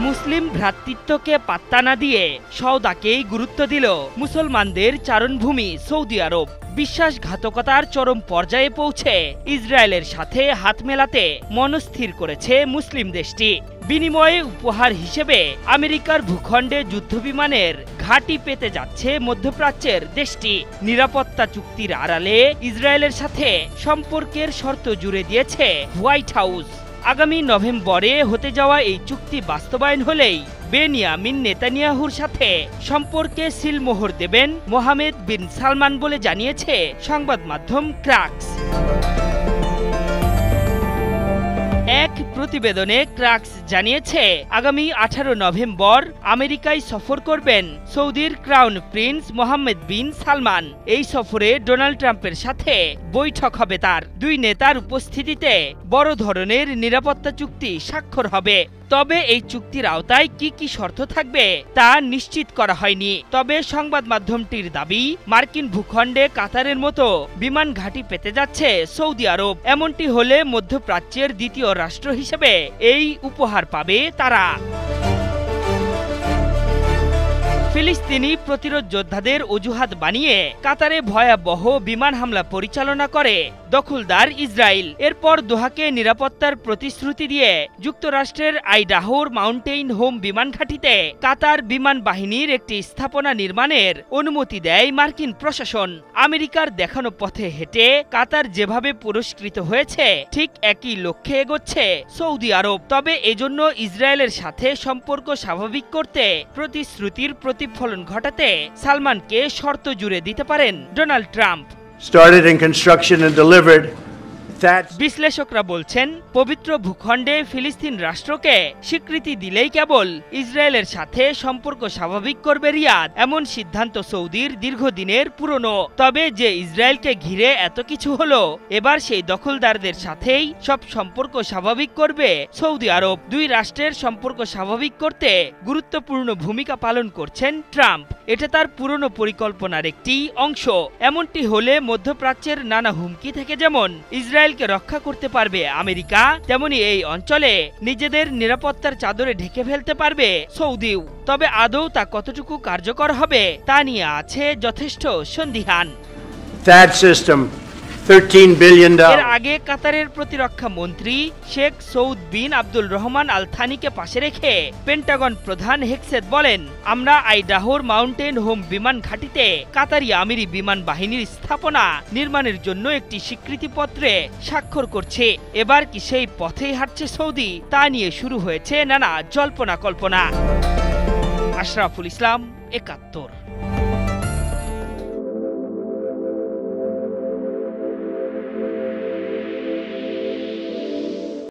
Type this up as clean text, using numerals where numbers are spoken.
মুসলিম ভ্রাতৃত্বকে পাত্তা না দিয়ে সওদাকেই গুরুত্ব দিল মুসলমানদের চারণভূমি সৌদি আরব। বিশ্বাসঘাতকতার চরম পর্যায়ে পৌঁছে ইসরায়েলের সাথে হাত মেলাতে মনস্থির করেছে মুসলিম দেশটি। বিনিময়ে উপহার হিসেবে আমেরিকার ভূখণ্ডে যুদ্ধবিমানের ঘাঁটি পেতে যাচ্ছে মধ্যপ্রাচ্যের দেশটি। নিরাপত্তা চুক্তির আড়ালে ইসরায়েলের সাথে সম্পর্কের শর্ত জুড়ে দিয়েছে হোয়াইট হাউস। আগামী নভেম্বরে হতে যাওয়া এই চুক্তি বাস্তবায়ন হলেই বেনিয়ামিন নেতানিয়াহুর সাথে সম্পর্কে সিলমোহর দেবেন মোহাম্মদ বিন সালমান বলে জানিয়েছে সংবাদ মাধ্যম ক্রাক্স। এক প্রতিবেদনে ক্রাক্স জানিয়েছে, আগামী 18 নভেম্বর আমেরিকায় সফর করবেন সৌদির ক্রাউন প্রিন্স মোহাম্মদ বিন সালমান। এই সফরে ডোনাল্ড ট্রাম্পের সাথে বৈঠক হবে তার। দুই নেতার উপস্থিতিতে বড় ধরনের নিরাপত্তা চুক্তি স্বাক্ষর হবে। তবে এই চুক্তির আওতায় কি কি শর্ত থাকবে তা নিশ্চিত করা হয়নি। তবে সংবাদ মাধ্যমটির দাবি, মার্কিন ভূখণ্ডে কাতারের মতো বিমান ঘাঁটি পেতে যাচ্ছে সৌদি আরব। এমনটি হলে মধ্যপ্রাচ্যের দ্বিতীয় রাষ্ট্র হিসেবে এই উপহার পাবে তারা। ফিলিস্তিনি প্রতিরোধ যোদ্ধাদের অজুহাত বানিয়ে কাতারে ভয়াবহ বিমান হামলা পরিচালনা করে দখলদার ইসরায়েল। এরপর দোহাকে নিরাপত্তার প্রতিশ্রুতি দিয়ে যুক্তরাষ্ট্রের আইডাহোর মাউন্টেইন হোম বিমান ঘাঁটিতে কাতার বিমান বাহিনীর একটি স্থাপনা নির্মাণের অনুমতি দেয় মার্কিন প্রশাসন। আমেরিকার দেখানো পথে হেঁটে কাতার যেভাবে পুরস্কৃত হয়েছে, ঠিক একই লক্ষ্যে এগোচ্ছে সৌদি আরব। তবে এজন্য ইসরায়েলের সাথে সম্পর্ক স্বাভাবিক করতে প্রতিশ্রুতির প্রতিফলন ঘটাতে সালমানকে শর্ত জুড়ে দিতে পারেন Donald Trump. Started in construction and delivered. বিশ্লেষকরা বলছেন, পবিত্র ভূখণ্ডে ফিলিস্তিন রাষ্ট্রকে স্বীকৃতি দিলেই কেবল ইসরায়েলের সাথে সম্পর্ক স্বাভাবিক করবে রিয়াদ, এমন সিদ্ধান্ত সৌদির দীর্ঘদিনের পুরনো। তবে যে ইসরায়েলকে ঘিরে এত কিছু হলো, এবার সেই দখলদারদের সাথেই সব সম্পর্ক স্বাভাবিক করবে সৌদি আরব। দুই রাষ্ট্রের সম্পর্ক স্বাভাবিক করতে গুরুত্বপূর্ণ ভূমিকা পালন করছেন ট্রাম্প। এটা তার পুরনো পরিকল্পনার একটি অংশ। এমনটি হলে মধ্যপ্রাচ্যের নানা হুমকি থেকে যেমন ইসরায়েলকে রক্ষা করতে পারবে আমেরিকা, তেমনি এই অঞ্চলে নিজেদের নিরাপত্তার চাদরে ঢেকে ফেলতে পারবে সৌদিও। তবে আদৌ তা কতটুকু কার্যকর হবে তা নিয়ে আছে যথেষ্ট সন্দিহান। এর আগে কাতারের প্রতিরক্ষা মন্ত্রী শেখ সৌদ বিন আব্দুল রহমান আল থানিকে পাশে রেখে পেন্টাগন প্রধান হেক্সেত বলেন, আমরা আইডাহোর মাউন্টেন হোম বিমান ঘাঁটিতে কাতারি আমিরি বিমান বাহিনীর স্থাপনা নির্মাণের জন্য একটি স্বীকৃতিপত্রে স্বাক্ষর করছে। এবার কি সেই পথেই হাঁটছে সৌদি, তা নিয়ে শুরু হয়েছে নানা জল্পনা কল্পনা। আশরাফুল ইসলাম, ৭১।